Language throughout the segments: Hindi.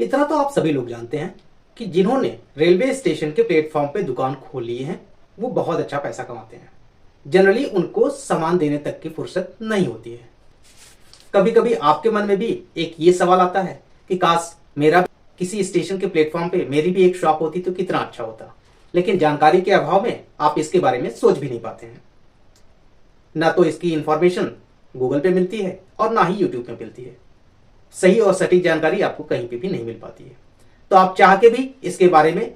इतना तो आप सभी लोग जानते हैं कि जिन्होंने रेलवे स्टेशन के प्लेटफॉर्म पे दुकान खोल ली है वो बहुत अच्छा पैसा कमाते हैं। जनरली उनको सामान देने तक की फुर्सत नहीं होती है। कभी कभी आपके मन में भी एक ये सवाल आता है कि काश मेरा किसी स्टेशन के प्लेटफॉर्म पे मेरी भी एक शॉप होती तो कितना अच्छा होता। लेकिन जानकारी के अभाव में आप इसके बारे में सोच भी नहीं पाते हैं। ना तो इसकी इंफॉर्मेशन गूगल पे मिलती है और ना ही यूट्यूब पे मिलती है। सही और सटीक जानकारी आपको कहीं पे भी नहीं मिल पाती है। तो आप चाह के भी इसके बारे में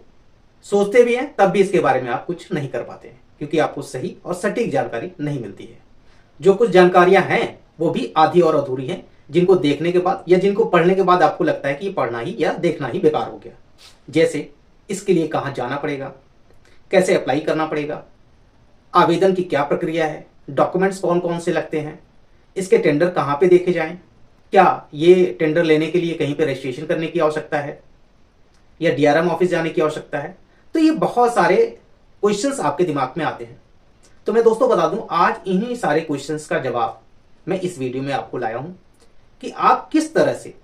सोचते भी हैं तब भी इसके बारे में आप कुछ नहीं कर पाते हैं, क्योंकि आपको सही और सटीक जानकारी नहीं मिलती है। जो कुछ जानकारियां हैं वो भी आधी और अधूरी हैं, जिनको देखने के बाद या जिनको पढ़ने के बाद आपको लगता है कि ये पढ़ना ही या देखना ही बेकार हो गया। जैसे इसके लिए कहाँ जाना पड़ेगा, कैसे अप्लाई करना पड़ेगा, आवेदन की क्या प्रक्रिया है, डॉक्यूमेंट्स कौन कौन से लगते हैं, इसके टेंडर कहाँ पे देखे जाएं, क्या ये टेंडर लेने के लिए कहीं पे रजिस्ट्रेशन करने की आवश्यकता है या डीआरएम ऑफिस जाने की आवश्यकता है। तो ये बहुत सारे क्वेश्चंस आपके दिमाग में आते हैं। तो मैं दोस्तों बता दूं, आज इन्हीं सारे क्वेश्चंस का जवाब मैं इस वीडियो में आपको लाया हूं कि आप किस तरह से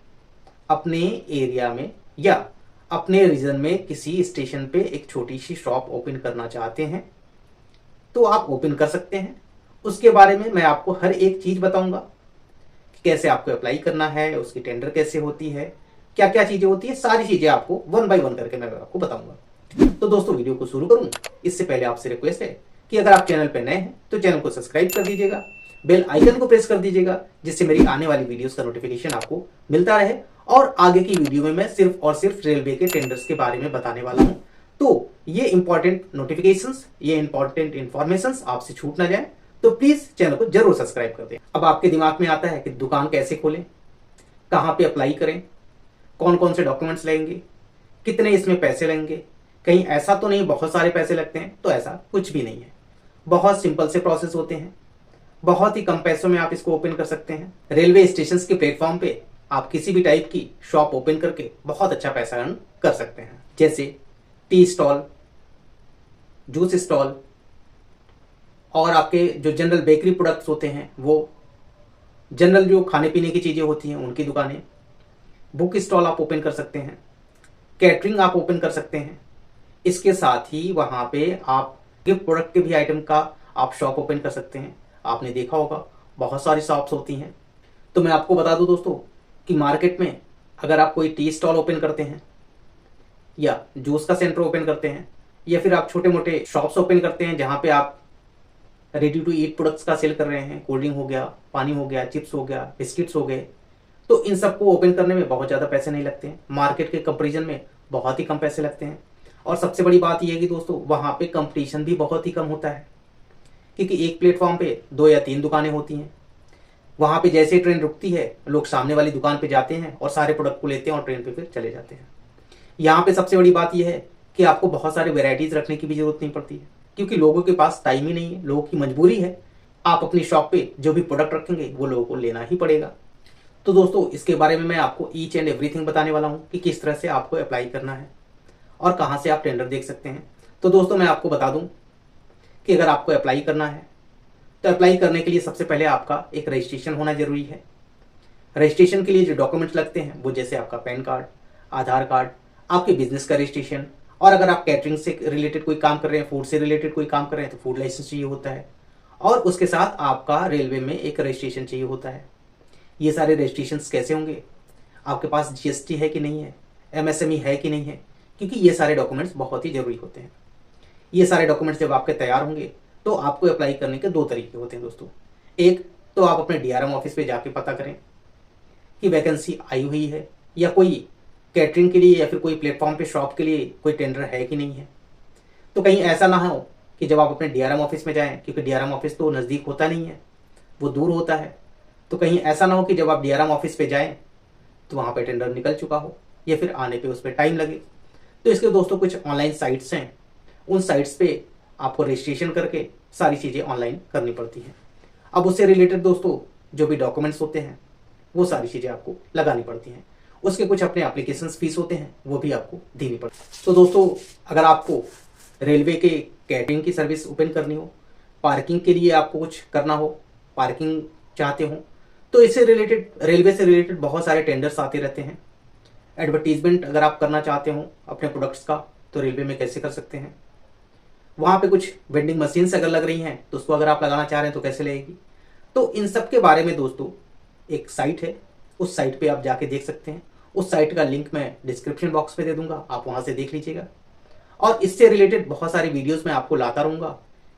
अपने एरिया में या अपने रीजन में किसी स्टेशन पे एक छोटी सी शॉप ओपन करना चाहते हैं तो आप ओपन कर सकते हैं। उसके बारे में मैं आपको हर एक चीज बताऊंगा कि कैसे आपको अप्लाई करना है, उसकी टेंडर कैसे होती है, क्या क्या चीजें होती है, सारी चीजें आपको वन बाय वन करके मैं आपको बताऊंगा। तो दोस्तों वीडियो को शुरू करूं इससे पहले आपसे रिक्वेस्ट है कि अगर आप चैनल पर नए हैं तो चैनल को सब्सक्राइब कर दीजिएगा, बेल आइकन को प्रेस कर दीजिएगा, जिससे मेरी आने वाली वीडियोस का नोटिफिकेशन आपको मिलता रहे। और आगे की वीडियो में मैं सिर्फ और सिर्फ रेलवे के टेंडर्स के बारे में बताने वाला हूं। तो ये इंपॉर्टेंट नोटिफिकेशंस, ये इंपॉर्टेंट इंफॉर्मेशंस आपसे छूट ना जाए, तो प्लीज चैनल को जरूर सब्सक्राइब कर दें। अब आपके दिमाग में आता है कि दुकान कैसे खोलें, कहां पे अप्लाई करें, कौन कौन से डॉक्यूमेंट्स लगेंगे, कितने इसमें पैसे लगेंगे। कहीं ऐसा तो नहीं बहुत सारे पैसे लगते हैं, तो ऐसा कुछ भी नहीं है। बहुत सिंपल से प्रोसेस होते हैं, बहुत ही कम पैसों में आप इसको ओपन कर सकते हैं। रेलवे स्टेशन के प्लेटफॉर्म पे आप किसी भी टाइप की शॉप ओपन करके बहुत अच्छा पैसा अर्न कर सकते हैं। जैसे टी स्टॉल, जूस स्टॉल और आपके जो जनरल बेकरी प्रोडक्ट्स होते हैं, वो जनरल जो खाने पीने की चीजें होती हैं उनकी दुकानें, बुक स्टॉल आप ओपन कर सकते हैं, कैटरिंग आप ओपन कर सकते हैं। इसके साथ ही वहां पे आप गिफ्ट प्रोडक्ट के भी आइटम का आप शॉप ओपन कर सकते हैं। आपने देखा होगा बहुत सारी शॉप्स होती हैं। तो मैं आपको बता दूं दोस्तों कि मार्केट में अगर आप कोई टी स्टॉल ओपन करते हैं या जूस का सेंटर ओपन करते हैं या फिर आप छोटे मोटे शॉप्स ओपन करते हैं जहां पे आप रेडी टू ईट प्रोडक्ट्स का सेल कर रहे हैं, कोल्ड ड्रिंक हो गया, पानी हो गया, चिप्स हो गया, बिस्किट्स हो गए, तो इन सबको ओपन करने में बहुत ज़्यादा पैसे नहीं लगते हैं। मार्केट के कंपेरिजन में बहुत ही कम पैसे लगते हैं। और सबसे बड़ी बात यह है कि दोस्तों वहाँ पे कंपटीशन भी बहुत ही कम होता है, क्योंकि एक प्लेटफॉर्म पे 2 या 3 दुकानें होती हैं। वहाँ पे जैसे ट्रेन रुकती है लोग सामने वाली दुकान पे जाते हैं और सारे प्रोडक्ट को लेते हैं और ट्रेन पे फिर चले जाते हैं। यहाँ पे सबसे बड़ी बात यह है कि आपको बहुत सारे वेराइटीज़ रखने की भी जरूरत नहीं पड़ती है, क्योंकि लोगों के पास टाइम ही नहीं है, लोगों की मजबूरी है। आप अपनी शॉप पे जो भी प्रोडक्ट रखेंगे वो लोगों को लेना ही पड़ेगा। तो दोस्तों इसके बारे में मैं आपको ईच एंड एवरीथिंग बताने वाला हूँ कि किस तरह से आपको अप्लाई करना है और कहाँ से आप टेंडर देख सकते हैं। तो दोस्तों मैं आपको बता दूं कि अगर आपको अप्लाई करना है तो अप्लाई करने के लिए सबसे पहले आपका एक रजिस्ट्रेशन होना जरूरी है। रजिस्ट्रेशन के लिए जो डॉक्यूमेंट्स लगते हैं वो जैसे आपका पैन कार्ड, आधार कार्ड, आपके बिजनेस का रजिस्ट्रेशन, और अगर आप कैटरिंग से रिलेटेड कोई काम कर रहे हैं, फूड से रिलेटेड कोई काम कर रहे हैं तो फूड लाइसेंस चाहिए होता है। और उसके साथ आपका रेलवे में एक रजिस्ट्रेशन चाहिए होता है। ये सारे रजिस्ट्रेशन कैसे होंगे, आपके पास जीएसटी है कि नहीं है, एमएसएमई है कि नहीं है, क्योंकि ये सारे डॉक्यूमेंट्स बहुत ही जरूरी होते हैं। ये सारे डॉक्यूमेंट्स जब आपके तैयार होंगे तो आपको अप्लाई करने के 2 तरीके होते हैं दोस्तों। एक तो आप अपने डीआरएम ऑफिस पे जाके पता करें कि वैकेंसी आई हुई है या कोई कैटरिंग के लिए या फिर कोई प्लेटफॉर्म पे शॉप के लिए कोई टेंडर है कि नहीं है। तो कहीं ऐसा ना हो कि जब आप अपने डीआरएम ऑफिस में जाएं, क्योंकि डीआरएम ऑफिस तो नज़दीक होता नहीं है, वो दूर होता है, तो कहीं ऐसा ना हो कि जब आप डीआरएम ऑफिस पे जाएं तो वहाँ पे टेंडर निकल चुका हो या फिर आने पे उस पर टाइम लगे। तो इसके दोस्तों कुछ ऑनलाइन साइट्स हैं, उन साइट्स पे आपको रजिस्ट्रेशन करके सारी चीज़ें ऑनलाइन करनी पड़ती हैं। अब उससे रिलेटेड दोस्तों जो भी डॉक्यूमेंट्स होते हैं वो सारी चीज़ें आपको लगानी पड़ती हैं। उसके कुछ अपने एप्लीकेशन फीस होते हैं वो भी आपको देनी पड़ती है। तो दोस्तों अगर आपको रेलवे के कैटरिंग की सर्विस ओपन करनी हो, पार्किंग के लिए आपको कुछ करना हो, पार्किंग चाहते हो, तो इससे रिलेटेड रेलवे से रिलेटेड बहुत सारे टेंडर्स आते रहते हैं। एडवर्टीजमेंट अगर आप करना चाहते हो अपने प्रोडक्ट्स का तो रेलवे में कैसे कर सकते हैं। वहाँ पे कुछ वेंडिंग मशीन्स अगर लग रही हैं तो उसको अगर आप लगाना चाह रहे हैं तो कैसे लगेगी। तो इन सब के बारे में दोस्तों एक साइट है, उस साइट पे आप जाके देख सकते हैं। उस साइट का लिंक मैं डिस्क्रिप्शन बॉक्स पे दे दूंगा, आप वहाँ से देख लीजिएगा। और इससे रिलेटेड बहुत सारी वीडियोस मैं आपको लाता रहूँगा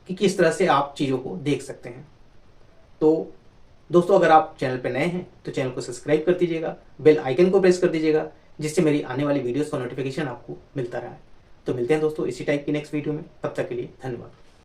कि किस तरह से आप चीज़ों को देख सकते हैं। तो दोस्तों अगर आप चैनल पर नए हैं तो चैनल को सब्सक्राइब कर दीजिएगा, बेल आइकन को प्रेस कर दीजिएगा, जिससे मेरी आने वाली वीडियोस का नोटिफिकेशन आपको मिलता रहा है। तो मिलते हैं दोस्तों इसी टाइप की नेक्स्ट वीडियो में, तब तक के लिए धन्यवाद।